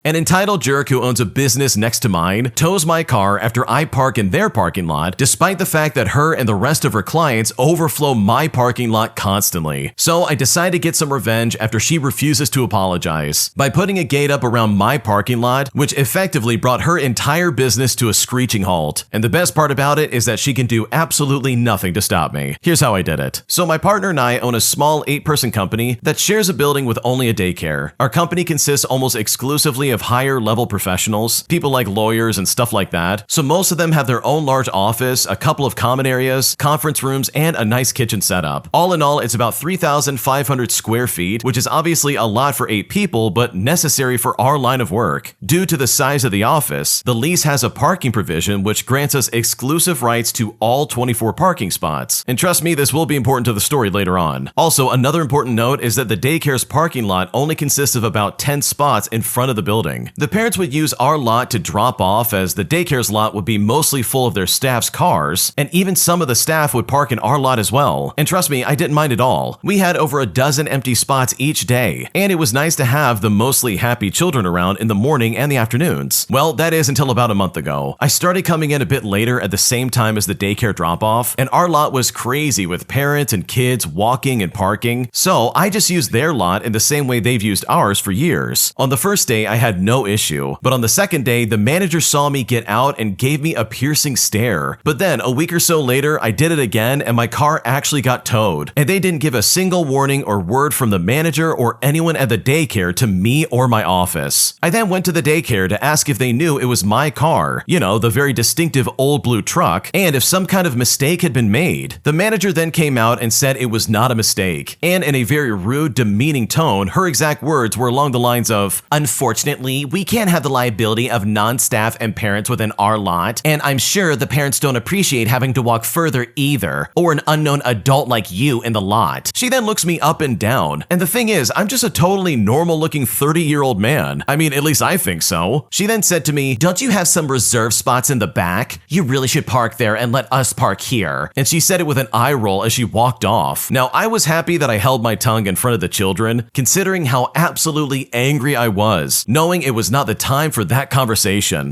An entitled jerk who owns a business next to mine tows my car after I park in their parking lot, despite the fact that her and the rest of her clients overflow my parking lot constantly. So I decide to get some revenge after she refuses to apologize by putting a gate up around my parking lot, which effectively brought her entire business to a screeching halt. And the best part about it is that she can do absolutely nothing to stop me. Here's how I did it. So my partner and I own a small 8-person company that shares a building with only a daycare. Our company consists almost exclusively of higher level professionals, people like lawyers and stuff like that. So most of them have their own large office, a couple of common areas, conference rooms, and a nice kitchen setup. All in all, it's about 3,500 square feet, which is obviously a lot for 8 people, but necessary for our line of work. Due to the size of the office, the lease has a parking provision which grants us exclusive rights to all 24 parking spots. And trust me, this will be important to the story later on. Also, another important note is that the daycare's parking lot only consists of about 10 spots in front of the building. The parents would use our lot to drop off, as the daycare's lot would be mostly full of their staff's cars, and even some of the staff would park in our lot as well. And trust me, I didn't mind at all. We had over a dozen empty spots each day, and it was nice to have the mostly happy children around in the morning and the afternoons. Well, that is until about a month ago. I started coming in a bit later at the same time as the daycare drop-off, and our lot was crazy with parents and kids walking and parking, so I just used their lot in the same way they've used ours for years. On the first day, I had no issue, but on the second day, the manager saw me get out and gave me a piercing stare. But then, a week or so later, I did it again and my car actually got towed, and they didn't give a single warning or word from the manager or anyone at the daycare to me or my office. I then went to the daycare to ask if they knew it was my car, you know, the very distinctive old blue truck, and if some kind of mistake had been made. The manager then came out and said it was not a mistake, and in a very rude, demeaning tone, her exact words were along the lines of, "Unfortunately, we can't have the liability of non-staff and parents within our lot, and I'm sure the parents don't appreciate having to walk further either, or an unknown adult like you in the lot." She then looks me up and down, and the thing is, I'm just a totally normal-looking 30-year-old man. I mean, at least I think so. She then said to me, "Don't you have some reserve spots in the back? You really should park there and let us park here." And she said it with an eye roll as she walked off. Now, I was happy that I held my tongue in front of the children, considering how absolutely angry I was, knowing it was not the time for that conversation.